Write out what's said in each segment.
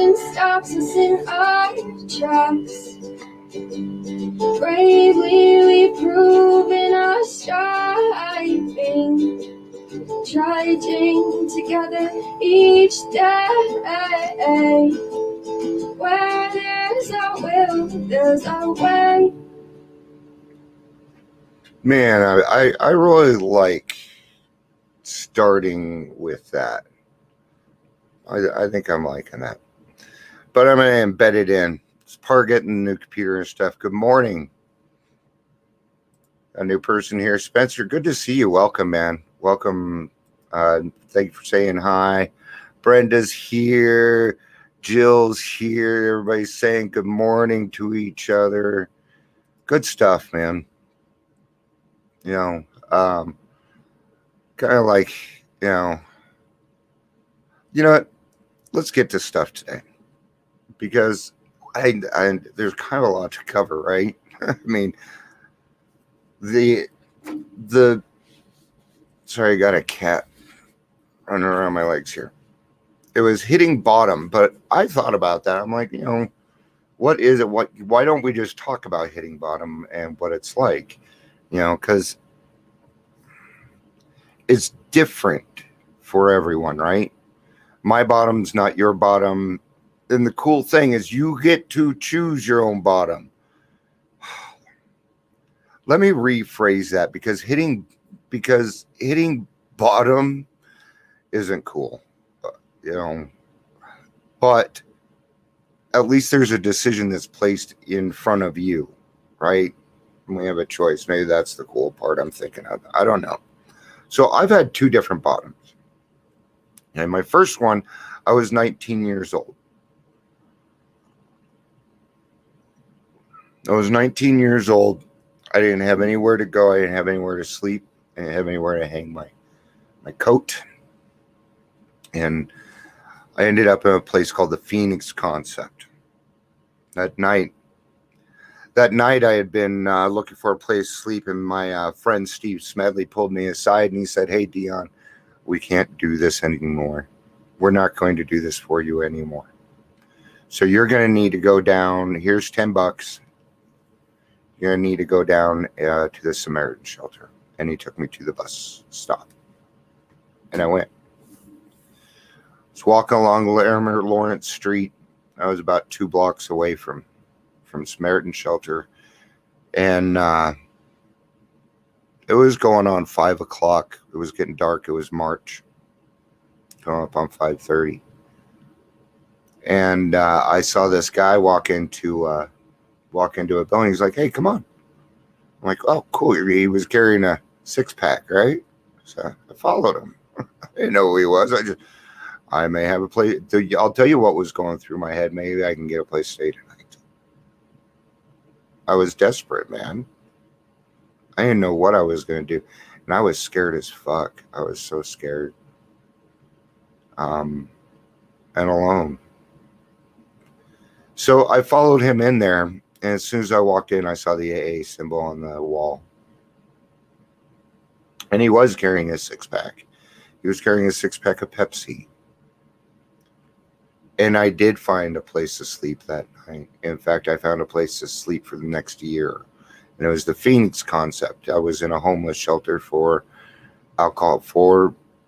Depression stops us in our tracks. Bravely we've proven our striving, trudging together each day. Where there's a will, there's a way. Man, I really like starting with that. I think I'm liking that. But I'm going to embed it in. It's part of getting the new computer and stuff. Good morning. A new person here. Spencer, good to see you. Welcome, man. Welcome. Thank you for saying hi. Brenda's here. Jill's here. Everybody's saying good morning to each other. Good stuff, man. You know, kind of like, you know what? Let's get to stuff today because I there's kind of a lot to cover, right? I mean, the sorry, I got a cat running around my legs here. It was hitting bottom, but I thought about that. I'm like, what is it? Why don't we just talk about hitting bottom and what it's like? Because it's different for everyone, right? My bottom's not your bottom. And the cool thing is you get to choose your own bottom. Let me rephrase that because hitting bottom isn't cool, but at least there's a decision that's placed in front of you, right? And we have a choice. Maybe that's the cool part I'm thinking of. I don't know. So I've had two different bottoms. And my first one, I was 19 years old. I was 19 years old. I didn't have anywhere to go. I didn't have anywhere to sleep. I didn't have anywhere to hang my coat. And I ended up in a place called the Phoenix Concept. That night I had been looking for a place to sleep, and my friend Steve Smedley pulled me aside and he said, "Hey, Dion, we can't do this anymore. We're not going to do this for you anymore. So you're going to need to go down. Here's $10. You're going to need to go down to the Samaritan shelter." And he took me to the bus stop. And I went. I was walking along Larimer Lawrence Street. I was about 2 blocks away from Samaritan shelter. And it was going on 5 o'clock. It was getting dark. It was March. Going up on 5:30. And I saw this guy walk into a building. He's like, "Hey, come on." I'm like, "Oh, cool." He was carrying a 6-pack, right? So I followed him. I didn't know who he was. I may have a place. I'll tell you what was going through my head. Maybe I can get a place to stay tonight. I was desperate, man. I didn't know what I was going to do. And I was scared as fuck. I was so scared. And alone. So I followed him in there. And as soon as I walked in, I saw the AA symbol on the wall. And he was carrying a 6-pack. He was carrying a 6-pack of Pepsi. And I did find a place to sleep that night. In fact, I found a place to sleep for the next year. And it was the Phoenix Concept. I was in a homeless shelter for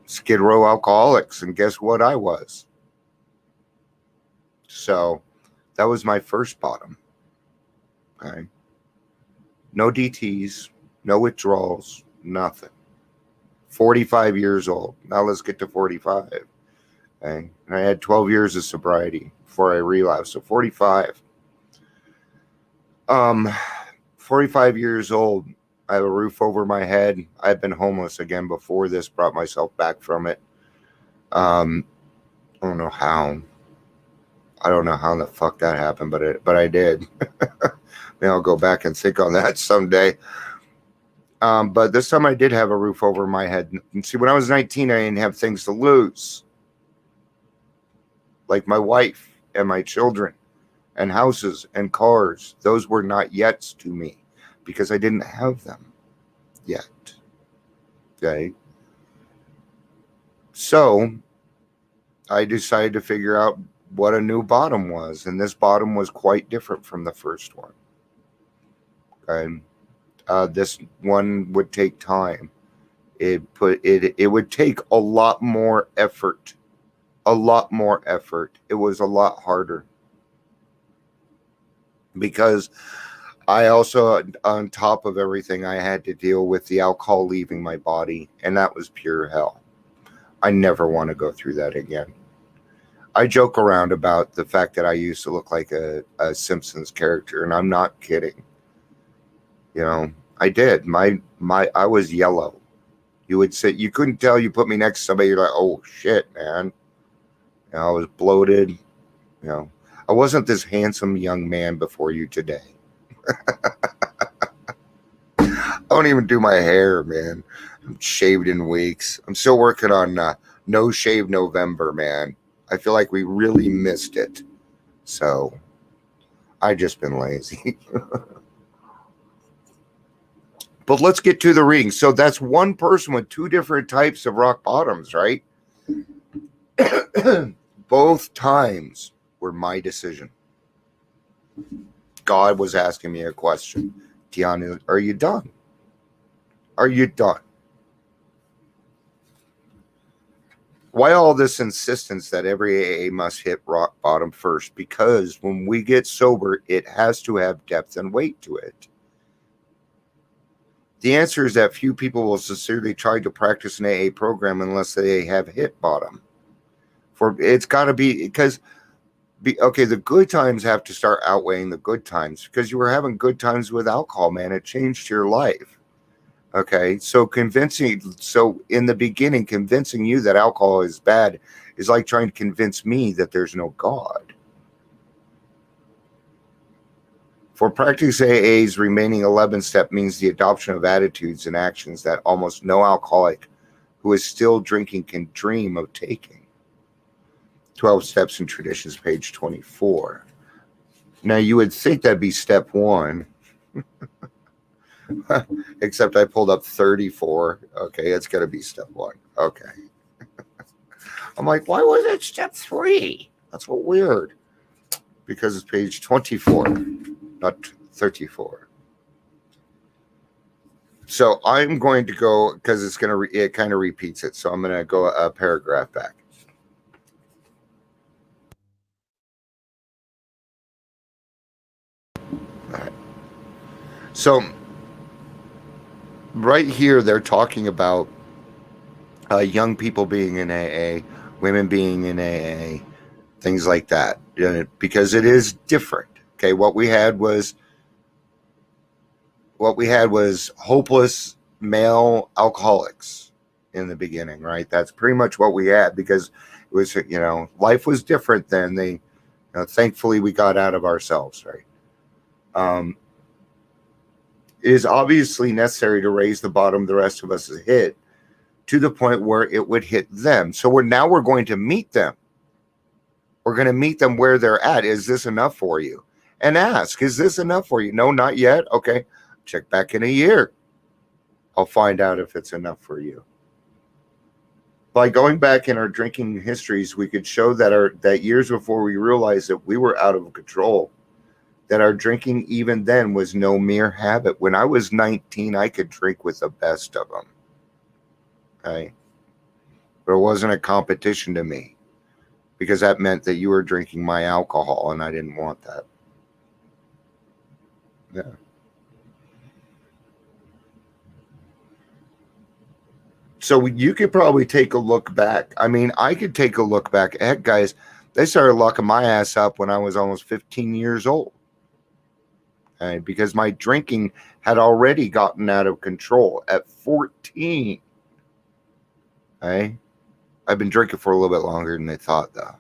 Skid Row alcoholics. And guess what I was? So that was my first bottom. Okay. No DTs, no withdrawals, nothing. 45 years old. Now let's get to 45. Okay. And I had 12 years of sobriety before I relapsed. So 45. 45 years old. I have a roof over my head. I've been homeless again before this. Brought myself back from it. I don't know how. I don't know how the fuck that happened, but I did. Maybe I'll go back and think on that someday. But this time I did have a roof over my head. And see, when I was 19, I didn't have things to lose. Like my wife and my children and houses and cars. Those were not yets to me because I didn't have them yet. Okay. So I decided to figure out what a new bottom was, and this bottom was quite different from the first one. Okay, this one would take time. It would take a lot more effort, a lot more effort. It was a lot harder because I also, on top of everything, I had to deal with the alcohol leaving my body, and that was pure hell. I never want to go through that again. I joke around about the fact that I used to look like a Simpsons character, and I'm not kidding. You know, I did. I was yellow. You would say you couldn't tell. You put me next to somebody, you're like, oh shit, man. You know, I was bloated. You know, I wasn't this handsome young man before you today. I don't even do my hair, man. I'm shaved in weeks. I'm still working on No Shave November, man. I feel like we really missed it. So I just been lazy. But let's get to the reading. So that's one person with two different types of rock bottoms, right? Both times were my decision. God was asking me a question. Tiana, are you done? Are you done? Why all this insistence that every AA must hit rock bottom first? Because when we get sober, it has to have depth and weight to it. The answer is that few people will sincerely try to practice an AA program unless they have hit bottom. For it's got to be because, okay, the good times have to start outweighing the good times because you were having good times with alcohol, man. It changed your life. Okay, so in the beginning, convincing you that alcohol is bad is like trying to convince me that there's no God. For practice AA's remaining 11 step means the adoption of attitudes and actions that almost no alcoholic who is still drinking can dream of taking. 12 Steps and Traditions, page 24. Now, you would think that'd be step one. Except I pulled up 34. Okay, it's got to be step one. Okay. I'm like, why was it step 3? That's what weird. Because it's page 24, not 34. So I'm going to go, because it kind of repeats it. So I'm going to go a paragraph back. All right. So right here, they're talking about young people being in AA, women being in AA, things like that, because it is different. Okay, what we had was hopeless male alcoholics in the beginning, right? That's pretty much what we had because it was, life was different then. Thankfully we got out of ourselves, right? It is obviously necessary to raise the bottom the rest of us has hit to the point where it would hit them. So we're going to meet them. We're going to meet them where they're at. Is this enough for you? And ask, is this enough for you? No, not yet. Okay, check back in a year. I'll find out if it's enough for you. By going back in our drinking histories, we could show that years before we realized that we were out of control, that our drinking even then was no mere habit. When I was 19, I could drink with the best of them. Okay. But it wasn't a competition to me because that meant that you were drinking my alcohol and I didn't want that. Yeah. So you could probably take a look back. I mean, I could take a look back. Heck, guys, they started locking my ass up when I was almost 15 years old. Okay, because my drinking had already gotten out of control at 14. Okay? I've been drinking for a little bit longer than they thought, though.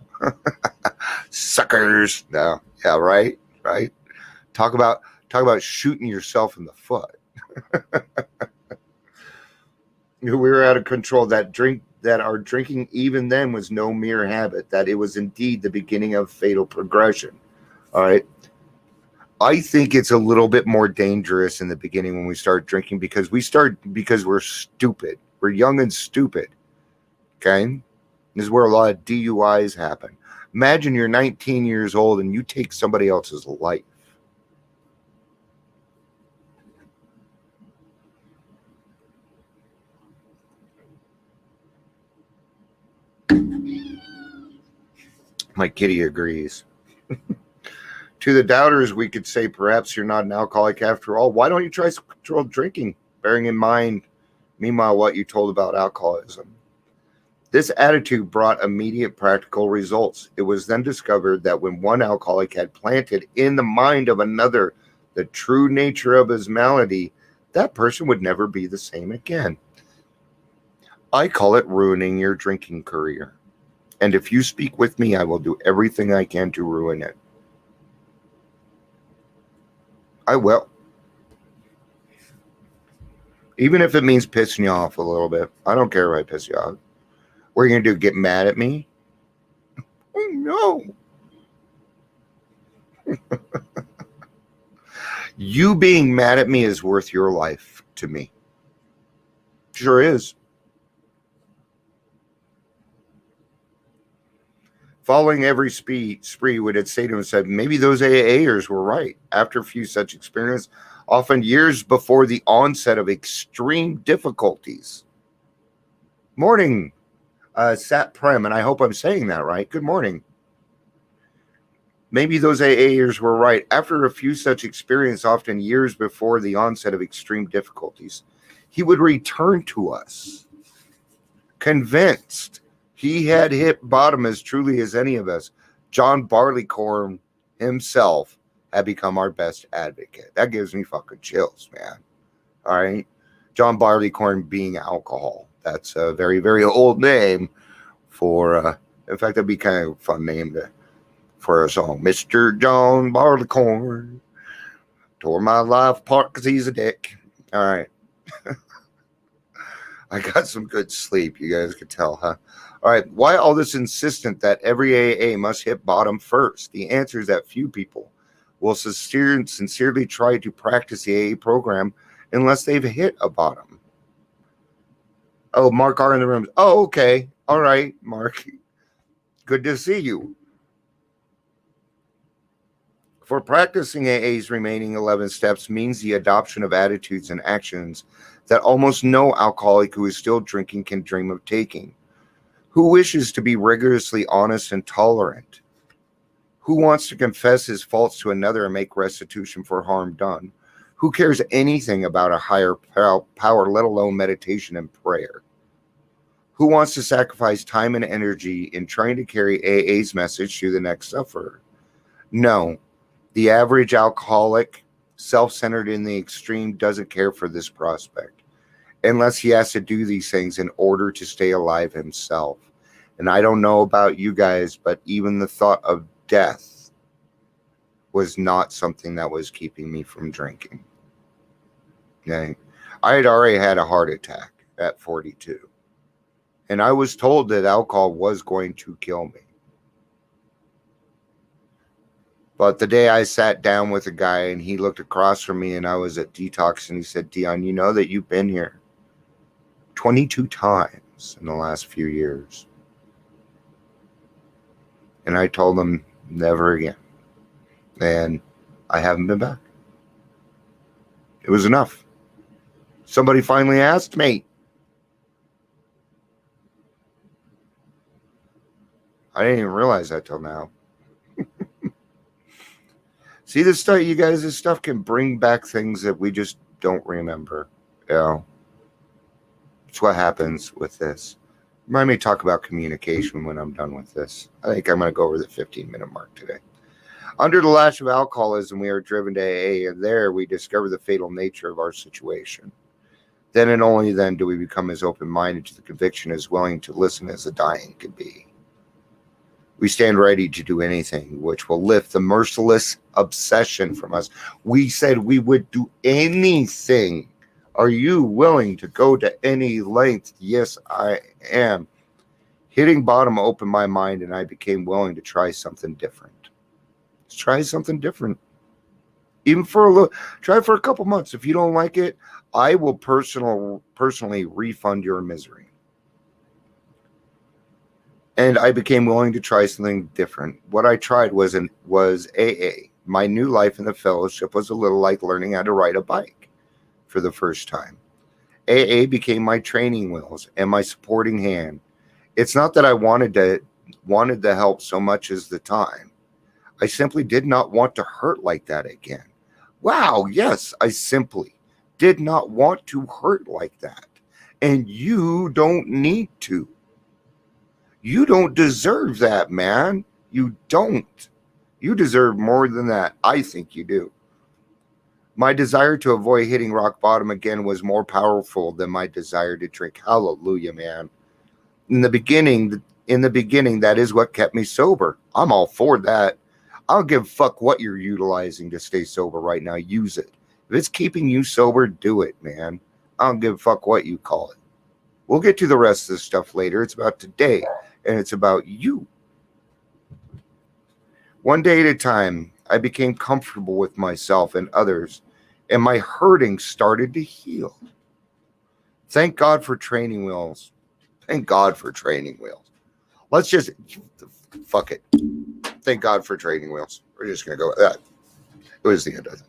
Suckers. No. Yeah, right? Right? Talk about shooting yourself in the foot. We were out of control. That our drinking even then was no mere habit, that it was indeed the beginning of fatal progression. All right. I think it's a little bit more dangerous in the beginning when we start drinking because we're stupid. We're young and stupid. Okay. This is where a lot of DUIs happen. Imagine you're 19 years old and you take somebody else's life. My kitty agrees. To the doubters, we could say perhaps you're not an alcoholic after all. Why don't you try some controlled drinking, bearing in mind, meanwhile, what you told about alcoholism? This attitude brought immediate practical results. It was then discovered that when one alcoholic had planted in the mind of another the true nature of his malady, that person would never be the same again. I call it ruining your drinking career. And if you speak with me, I will do everything I can to ruin it. I will. Even if it means pissing you off a little bit. I don't care if I piss you off. What are you going to do? Get mad at me? Oh, no. You being mad at me is worth your life to me. Sure is. Following every spree would it say to himself, maybe those AAers were right. After a few such experiences, often years before the onset of extreme difficulties. Morning, Sat Prem, and I hope I'm saying that right. Good morning. Maybe those AAers were right. After a few such experiences, often years before the onset of extreme difficulties, he would return to us, convinced he had hit bottom as truly as any of us. John Barleycorn himself had become our best advocate. That gives me fucking chills, man. All right. John Barleycorn being alcohol. That's a very, very old name for, in fact, that'd be kind of a fun name for a song. Mr. John Barleycorn tore my life apart because he's a dick. All right. I got some good sleep. You guys could tell, huh? All right. Why all this insistence that every AA must hit bottom first? The answer is that few people will sincerely try to practice the AA program unless they've hit a bottom. Oh, Mark R in the room. Oh, okay. All right, Mark. Good to see you. For practicing AA's remaining 11 steps means the adoption of attitudes and actions that almost no alcoholic who is still drinking can dream of taking. Who wishes to be rigorously honest and tolerant? Who wants to confess his faults to another and make restitution for harm done? Who cares anything about a higher power, let alone meditation and prayer? Who wants to sacrifice time and energy in trying to carry AA's message to the next sufferer? No, the average alcoholic, self-centered in the extreme, doesn't care for this prospect, unless he has to do these things in order to stay alive himself. And I don't know about you guys, but even the thought of death was not something that was keeping me from drinking. Okay? I had already had a heart attack at 42. And I was told that alcohol was going to kill me. But the day I sat down with a guy and he looked across from me and I was at detox and he said, Dion, you know that you've been here 22 times in the last few years. And I told him never again. And I haven't been back. It was enough. Somebody finally asked me. I didn't even realize that till now. See, this stuff, you guys, this stuff can bring back things that we just don't remember. You know, it's what happens with this. Remind me to talk about communication when I'm done with this. I think I'm going to go over the 15-minute mark today. Under the lash of alcoholism, we are driven to AA, and there we discover the fatal nature of our situation. Then and only then do we become as open-minded to the conviction as willing to listen as the dying can be. We stand ready to do anything which will lift the merciless obsession from us. We said we would do anything. Are you willing to go to any length? Yes, I am. Hitting bottom opened my mind and I became willing to try something different. Let's try something different. Even for a little, try for a couple months. If you don't like it, I will personally refund your misery. And I became willing to try something different. What I tried was AA. My new life in the fellowship was a little like learning how to ride a bike for the first time. AA became my training wheels and my supporting hand. It's not that I wanted the help so much as the time. I simply did not want to hurt like that again. Wow, yes, I simply did not want to hurt like that. And you don't need to. You don't deserve that, man. You don't. You deserve more than that. I think you do. My desire to avoid hitting rock bottom again was more powerful than my desire to drink. Hallelujah, man. In the beginning, that is what kept me sober. I'm all for that. I don't give a fuck what you're utilizing to stay sober right now. Use it. If it's keeping you sober, do it, man. I don't give a fuck what you call it. We'll get to the rest of this stuff later. It's about today, and it's about you. One day at a time, I became comfortable with myself and others, and my hurting started to heal. Thank God for training wheels. Thank God for training wheels. Let's just, fuck it. Thank God for training wheels. We're just going to go with that. It was the end of it.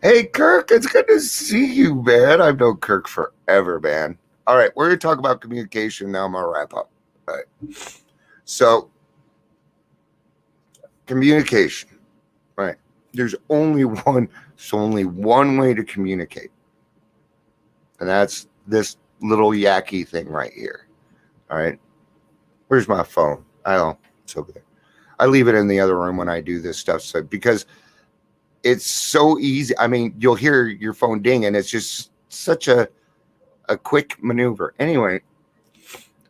Hey, Kirk, it's good to see you, man. I've known Kirk forever, man. All right, we're going to talk about communication now. I'm going to wrap up. All right. So, communication, right? There's only one way to communicate. And that's this little yacky thing right here. All right. Where's my phone? It's over there. I leave it in the other room when I do this stuff. So because it's so easy. I mean, you'll hear your phone ding and it's just such a quick maneuver. Anyway,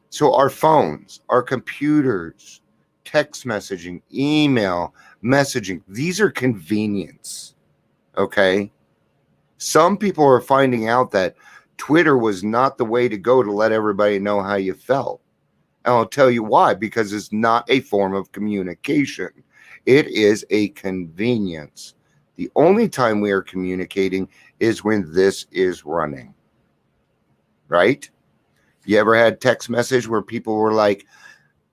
so our phones, our computers, text messaging, email, messaging, these are convenience. Okay. Some people are finding out that Twitter was not the way to go to let everybody know how you felt. And I'll tell you why, because it's not a form of communication. It is a convenience. The only time we are communicating is when this is running. Right? You ever had text message where people were like,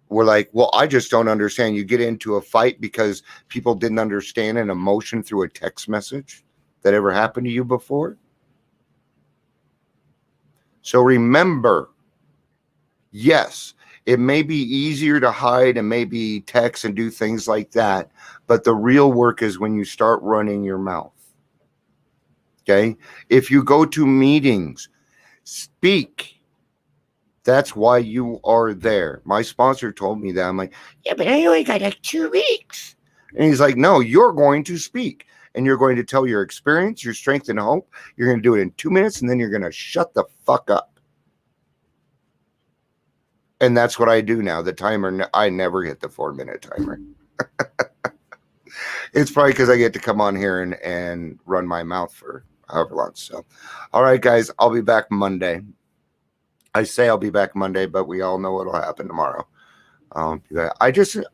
well, I just don't understand. You get into a fight because people didn't understand an emotion through a text message? That ever happened to you before? So remember, yes, it may be easier to hide and maybe text and do things like that, but the real work is when you start running your mouth. Okay? If you go to meetings, speak. That's why you are there. My sponsor told me that. I'm like, yeah, but I only got like 2 weeks. And he's like, no, you're going to speak. And you're going to tell your experience, your strength, and hope. You're going to do it in 2 minutes, and then you're going to shut the fuck up. And that's what I do now. The timer, I never hit the 4-minute timer. It's probably because I get to come on here and run my mouth for however long. So, all right, guys, I'll be back Monday. I say I'll be back Monday, but we all know what'll happen tomorrow. I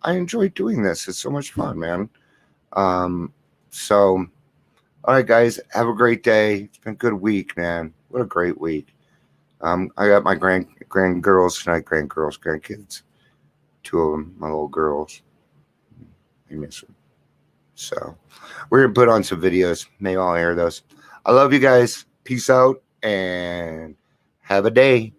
enjoy doing this. It's so much fun, man. So, all right, guys, have a great day. It's been a good week, man. What a great week. I got my grandkids. 2 of them, my little girls. I miss them. So, we're going to put on some videos. Maybe I'll air those. I love you guys. Peace out and have a day.